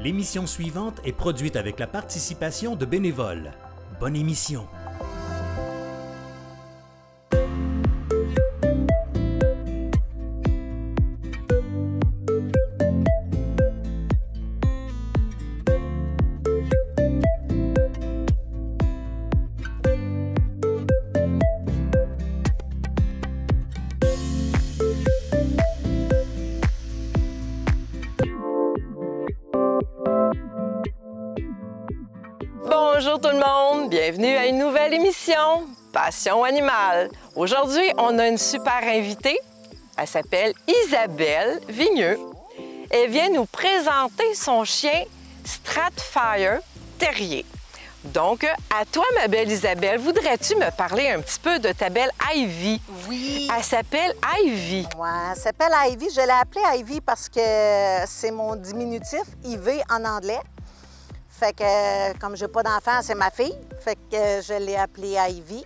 L'émission suivante est produite avec la participation de bénévoles. Bonne émission. Bonjour tout le monde, bienvenue à une nouvelle émission Passion animale. Aujourd'hui, on a une super invitée. Elle s'appelle Isabelle Vigneux. Elle vient nous présenter son chien Stratfire Terrier. Donc, à toi, ma belle Isabelle, voudrais-tu me parler un petit peu de ta belle Ivy? Oui. Elle s'appelle Ivy. Ouais, elle s'appelle Ivy. Je l'ai appelée Ivy parce que c'est mon diminutif, Ivy en anglais. Fait que, comme j'ai pas d'enfant, c'est ma fille. Fait que je l'ai appelée Ivy.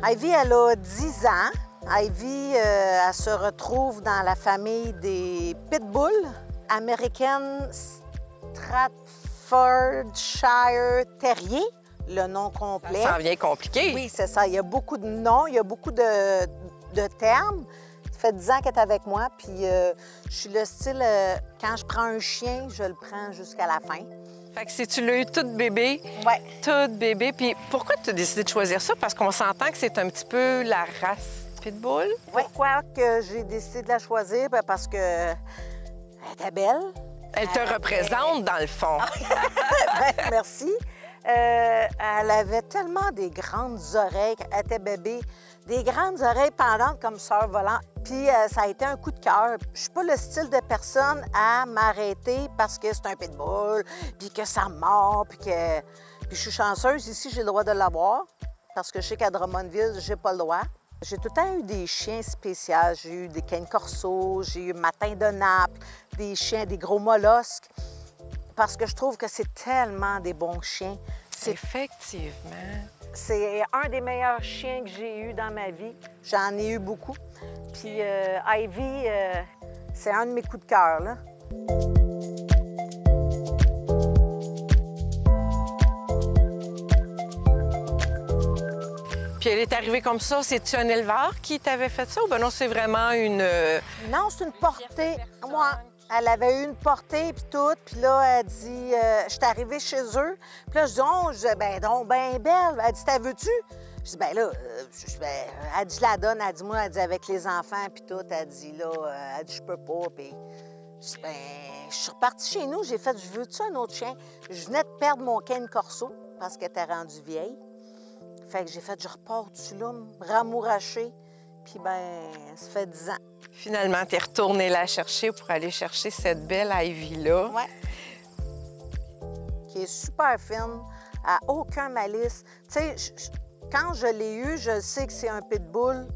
Ivy, elle a 10 ans. Ivy, elle se retrouve dans la famille des pitbulls américaines Staffordshire Terrier. Le nom complet. Ça en vient compliqué. Oui, c'est ça. Il y a beaucoup de noms, il y a beaucoup de termes. Ça fait 10 ans qu'elle est avec moi, puis je suis le style, quand je prends un chien, je le prends jusqu'à la fin. Fait que si tu l'as eu toute bébé, Ouais. toute bébé, puis pourquoi tu as décidé de choisir ça? Parce qu'on s'entend que c'est un petit peu la race pitbull. Pourquoi que j'ai décidé de la choisir? Ben, parce que elle était belle. Elle te représente, dans le fond. Ben, merci. Elle avait tellement des grandes oreilles, elle était bébé, des grandes oreilles pendantes comme sœur volante. Puis ça a été un coup de cœur. Je suis pas le style de personne à m'arrêter parce que c'est un pitbull, puis que ça mord, puis que... Puis je suis chanceuse, ici, j'ai le droit de l'avoir, parce que je sais qu'à Drummondville, j'ai pas le droit. J'ai tout le temps eu des chiens spéciaux. J'ai eu des Cane Corso, j'ai eu Matin de Naples, des chiens, des gros mollusques. Parce que je trouve que c'est tellement des bons chiens. Effectivement. C'est un des meilleurs chiens que j'ai eu dans ma vie. J'en ai eu beaucoup. Puis Ivy, c'est un de mes coups de cœur, là. Puis elle est arrivée comme ça. C'est-tu un éleveur qui t'avait fait ça ou ben non, c'est vraiment une... Non, c'est une portée. Moi, elle avait eu une portée, puis tout. Puis là, elle dit... je suis arrivée chez eux. Puis là, je dis, oh, ben donc, ben belle. Elle dit, t'as veux-tu? Je dis, ben là, elle dit, je la donne. Elle dit, moi, elle dit, avec les enfants, puis tout. Elle dit, là, elle dit, je peux pas. Puis je dis, ben, je suis repartie chez nous. J'ai fait, je veux-tu un autre chien? Je venais de perdre mon Cane Corso parce qu'elle était rendue vieille. Fait que j'ai fait, je repars dessus là, ramouraché. Puis ben, ça fait 10 ans. Finalement, t'es retournée la chercher pour aller chercher cette belle Ivy-là. Ouais. Qui est super fine, à aucun malice. Tu sais, quand je l'ai eu, je sais que c'est un pitbull.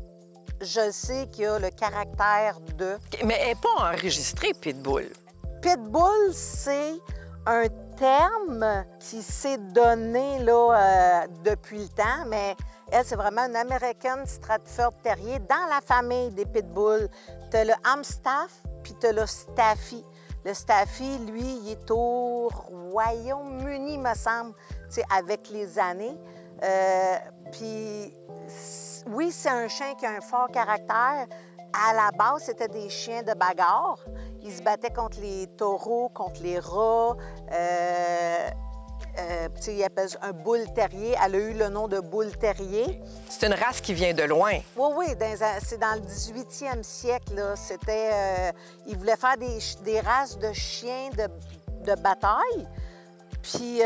Je sais qu'il a le caractère de... Mais elle n'est pas enregistrée, pitbull. Pitbull, c'est un terme qui s'est donné là, depuis le temps, mais elle, c'est vraiment une American Stratford Terrier dans la famille des pitbulls. Tu as le Amstaff, puis tu as le Staffy. Le Staffy, lui, il est au Royaume-Uni, me semble, avec les années. Puis, oui, c'est un chien qui a un fort caractère. À la base, c'était des chiens de bagarre. Ils se battaient contre les taureaux, contre les rats. Ils appellent ça un bull terrier. Elle a eu le nom de bull terrier. C'est une race qui vient de loin. Oui, c'est dans le 18e siècle. Là. C'était... ils voulaient faire des races de chiens de bataille. Puis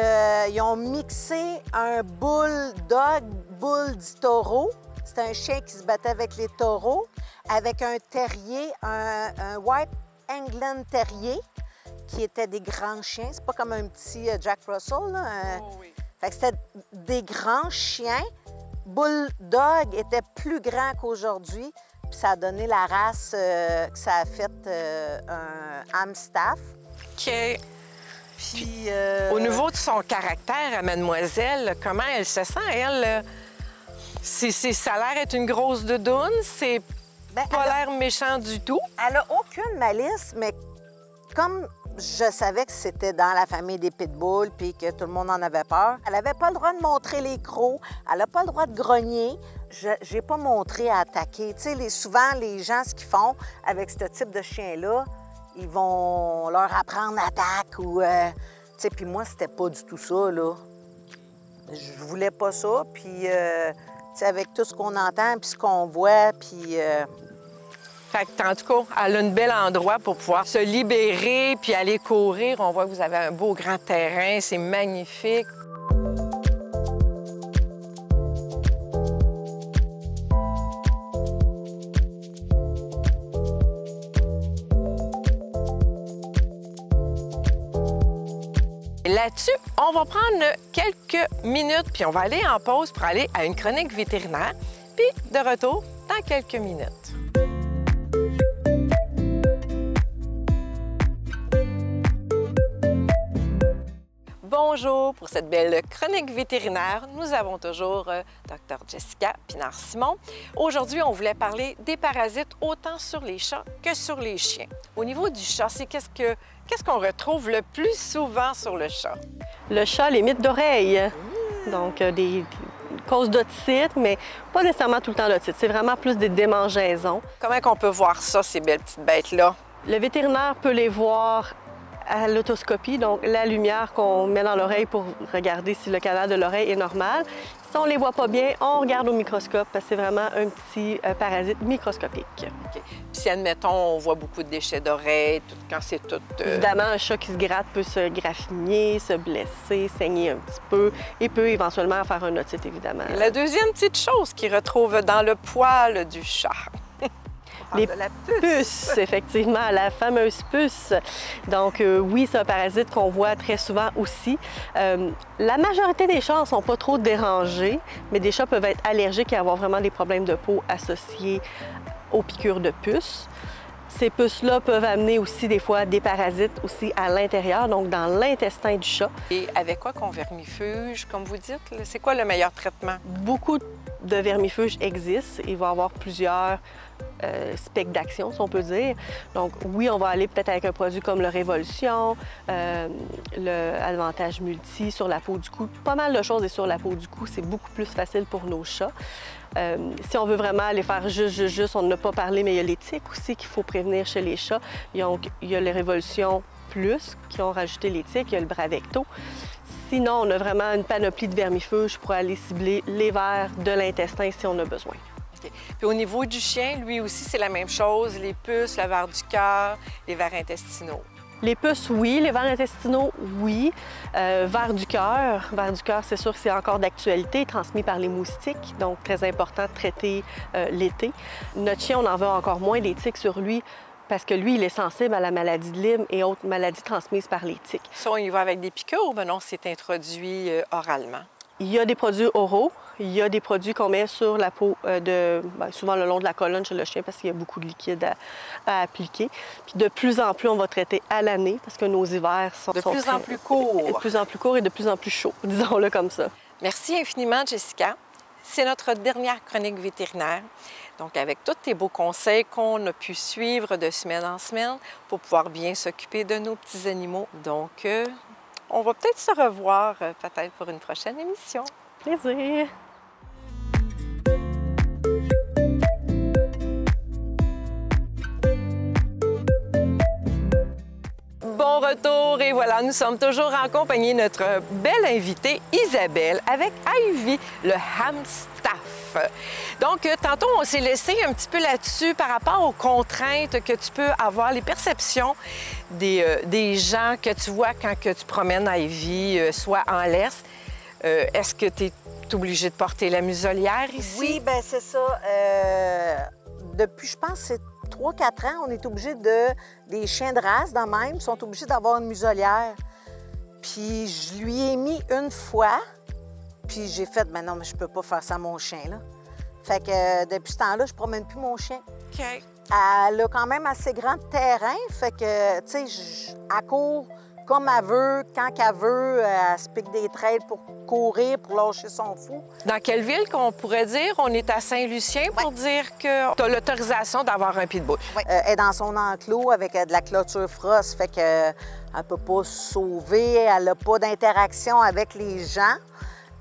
ils ont mixé un bulldog, bull du taureau. C'était un chien qui se battait avec les taureaux, avec un terrier, un White England Terrier, qui étaient des grands chiens. C'est pas comme un petit Jack Russell, là. Oh, oui. Fait que c'était des grands chiens. Bulldog était plus grand qu'aujourd'hui. Puis ça a donné la race que ça a fait un Amstaff. OK. Puis, Au niveau de son caractère à mademoiselle, comment elle se sent, elle? Ça a l'air être une grosse doudoune, c'est ben, pas l'air méchant du tout. elle a aucune malice, mais comme je savais que c'était dans la famille des pitbulls puis que tout le monde en avait peur, elle n'avait pas le droit de montrer les crocs, elle n'a pas le droit de grogner. Je n'ai pas montré à attaquer. Tu sais, souvent, les gens, ce qu'ils font avec ce type de chien-là, ils vont leur apprendre l'attaque ou... tu sais, puis moi, c'était pas du tout ça, là. Je voulais pas ça, puis... tu sais, avec tout ce qu'on entend puis ce qu'on voit, puis... Fait que, en tout cas, elle a un bel endroit pour pouvoir se libérer puis aller courir. On voit que vous avez un beau grand terrain, c'est magnifique. Là-dessus, on va prendre quelques minutes puis on va aller en pause pour aller à une chronique vétérinaire. Puis de retour dans quelques minutes. Bonjour, pour cette belle chronique vétérinaire, nous avons toujours Dr Jessica Pinard-Simon. Aujourd'hui, on voulait parler des parasites autant sur les chats que sur les chiens. Au niveau du chat, c'est qu'est-ce qu'on retrouve le plus souvent sur le chat? Le chat, les mythes d'oreilles. Donc, des causes d'otite, mais pas nécessairement tout le temps d'otite. C'est vraiment plus des démangeaisons. Comment qu'on peut voir ça, ces belles petites bêtes-là? Le vétérinaire peut les voir à l'autoscopie, donc la lumière qu'on met dans l'oreille pour regarder si le canal de l'oreille est normal. Si on ne les voit pas bien, on regarde au microscope parce que c'est vraiment un petit parasite microscopique. Okay. Puis si, admettons, on voit beaucoup de déchets d'oreilles, quand c'est tout... Évidemment, un chat qui se gratte peut se graffiner, se blesser, saigner un petit peu et peut éventuellement faire un otite, évidemment. La deuxième petite chose qu'il retrouve dans le poil du chat. Les puces, effectivement, la fameuse puce. Donc, oui, c'est un parasite qu'on voit très souvent aussi. La majorité des chats ne sont pas trop dérangés, mais des chats peuvent être allergiques et avoir vraiment des problèmes de peau associés aux piqûres de puces. Ces puces-là peuvent amener aussi des fois des parasites aussi à l'intérieur, donc dans l'intestin du chat. Et avec quoi qu'on vermifuge, comme vous dites? C'est quoi le meilleur traitement? Beaucoup de vermifuges existent. Il va y avoir plusieurs spectres d'action, si on peut dire. Donc, oui, on va aller peut-être avec un produit comme le Révolution, le Avantage Multi sur la peau du cou. Pas mal de choses est sur la peau du cou. C'est beaucoup plus facile pour nos chats. Si on veut vraiment aller faire juste, on n'a pas parlé, mais il y a les tiques aussi qu'il faut prévenir chez les chats. Donc, il y a les Révolution Plus qui ont rajouté les tiques, il y a le Bravecto. Sinon, on a vraiment une panoplie de vermifuges pour aller cibler les vers de l'intestin si on a besoin. Okay. Puis au niveau du chien, lui aussi, c'est la même chose, les puces, le ver du cœur, les vers intestinaux. Les puces, oui. Les vers intestinaux, oui. Vers du cœur, c'est sûr que c'est encore d'actualité, transmis par les moustiques, donc très important de traiter l'été. Notre chien, on en veut encore moins des tiques sur lui parce que lui, il est sensible à la maladie de Lyme et autres maladies transmises par les tiques. Ça, on y va avec des piqûres ou bien non, c'est introduit oralement? Il y a des produits oraux, il y a des produits qu'on met sur la peau, souvent le long de la colonne chez le chien parce qu'il y a beaucoup de liquide à appliquer. Puis de plus en plus, on va traiter à l'année parce que nos hivers sont de plus en plus courts. De plus en plus courts et de plus en plus chauds, disons-le comme ça. Merci infiniment, Jessica. C'est notre dernière chronique vétérinaire. Donc, avec tous tes beaux conseils qu'on a pu suivre de semaine en semaine pour pouvoir bien s'occuper de nos petits animaux. Donc, on va peut-être se revoir peut-être pour une prochaine émission. Plaisir! Bon retour et voilà, nous sommes toujours en compagnie de notre belle invitée Isabelle avec Ivy, le Hamstaff. Donc, tantôt, on s'est laissé un petit peu là-dessus par rapport aux contraintes que tu peux avoir, les perceptions des gens que tu vois quand que tu promènes Ivy, soit en laisse. Est-ce que tu es obligé de porter la muselière ici? Oui, bien c'est ça. Depuis, je pense, c'est 3-4 ans, on est obligé des chiens de race, dans même, sont obligés d'avoir une muselière. Puis je lui ai mis une fois, puis j'ai fait, ben non, mais je peux pas faire ça à mon chien, là. Fait que depuis ce temps-là, je promène plus mon chien. OK. Elle a quand même assez grand terrain, fait que, tu sais, elle court comme elle veut, quand qu'elle veut. Elle se pique des trails pour courir, pour lâcher son fou. Dans quelle ville qu'on pourrait dire? On est à Saint-Lucien pour dire que tu as l'autorisation d'avoir un pitbull. Elle est dans son enclos avec de la clôture frost, fait qu'elle ne peut pas se sauver, elle n'a pas d'interaction avec les gens,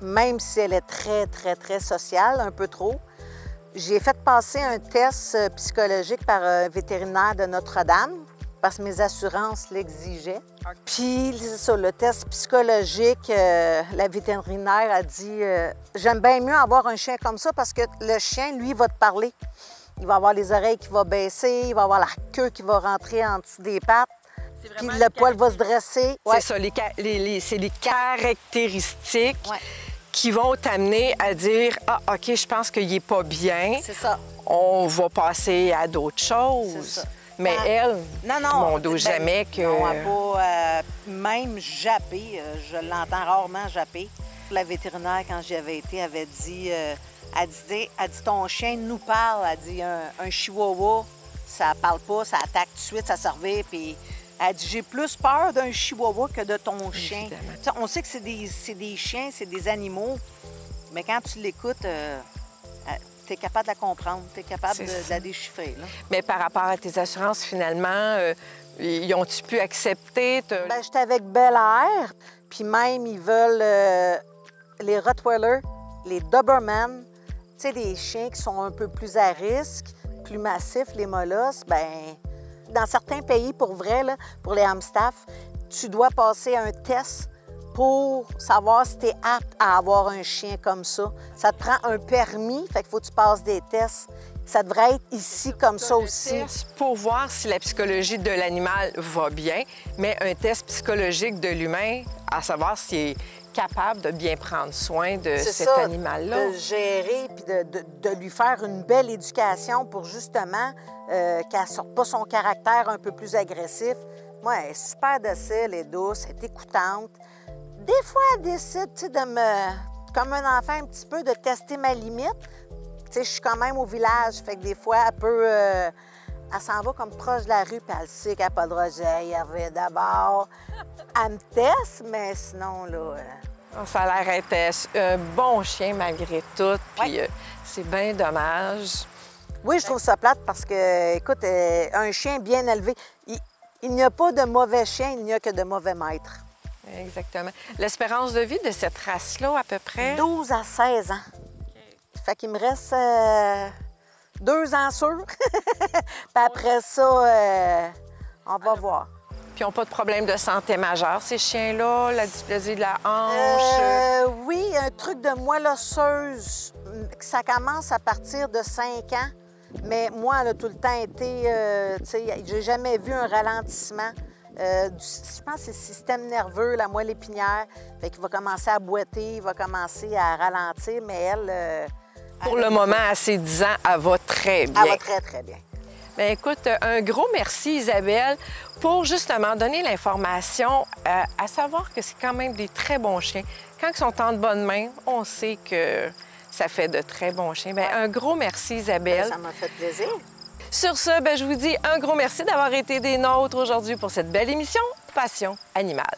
même si elle est très, très, très sociale, un peu trop. J'ai fait passer un test psychologique par un vétérinaire de Notre-Dame, parce que mes assurances l'exigeaient. Puis, c'est ça, le test psychologique, la vétérinaire a dit j'aime bien mieux avoir un chien comme ça parce que le chien, lui, va te parler. Il va avoir les oreilles qui vont baisser, il va avoir la queue qui va rentrer en dessous des pattes, puis le poil va se dresser. C'est ça, c'est les caractéristiques qui vont t'amener à dire « Ah, OK, je pense qu'il n'est pas bien. C'est ça. On va passer à d'autres choses. » C'est ça. Mais elle, mon dos, ben, jamais que... Non, elle n'a pas même jappé. Je l'entends rarement japper. La vétérinaire, quand j'y avais été, avait dit, elle dit ton chien nous parle. Elle dit un chihuahua, ça parle pas, ça attaque tout de suite, ça servait. Puis elle dit j'ai plus peur d'un chihuahua que de ton chien. On sait que c'est des chiens, c'est des animaux, mais quand tu l'écoutes, tu es capable de la comprendre, tu es capable de la déchiffrer. Là. Mais par rapport à tes assurances, finalement, ils ont-tu pu accepter? Bien, j'étais avec Bel Air, puis même, ils veulent les Rottweilers, les Doberman, tu sais, des chiens qui sont un peu plus à risque, plus massifs, les molosses. Bien, dans certains pays, pour vrai, là, pour les Amstaff, tu dois passer un test pour savoir si tu es apte à avoir un chien comme ça. Ça te prend un permis, fait qu'il faut que tu passes des tests. Ça devrait être ici comme ça aussi. Test pour voir si la psychologie de l'animal va bien, mais un test psychologique de l'humain, à savoir s'il est capable de bien prendre soin de cet animal-là. De gérer puis de lui faire une belle éducation pour justement qu'elle ne sorte pas son caractère un peu plus agressif. Moi, elle est super docile, elle est douce, elle est écoutante. Des fois, elle décide de me, comme un enfant un petit peu, de tester ma limite. Tu sais, je suis quand même au village, fait que des fois, elle peut... elle s'en va comme proche de la rue, puis elle sait qu'elle n'a pas le droit. Elle revient d'abord. Elle me teste, mais sinon, là... Ça a l'air d'être un bon chien malgré tout, puis c'est bien dommage. Oui, je trouve ça plate parce que, écoute, un chien bien élevé, il n'y a pas de mauvais chien, il n'y a que de mauvais maîtres. Exactement. L'espérance de vie de cette race-là, à peu près? 12 à 16 ans. Fait qu'il me reste 2 ans sûrs. Puis après ça, on va voir. Puis ils n'ont pas de problème de santé majeur, ces chiens-là? La dysplasie de la hanche? Oui, un truc de moelle osseuse. Ça commence à partir de 5 ans. Mais moi, elle a tout le temps été... tu sais, j'ai jamais vu un ralentissement. Je pense que c'est le système nerveux, la moelle épinière. Fait qu'il va commencer à boiter, il va commencer à ralentir, mais elle... Pour le moment, à ses 10 ans, elle va très bien. Elle va très, très bien. Bien, écoute, un gros merci, Isabelle, pour justement donner l'information, à savoir que c'est quand même des très bons chiens. Quand ils sont en de bonnes mains, on sait que ça fait de très bons chiens. Bien, un gros merci, Isabelle. Ça m'a fait plaisir. Sur ce, bien, je vous dis un gros merci d'avoir été des nôtres aujourd'hui pour cette belle émission Passion animale.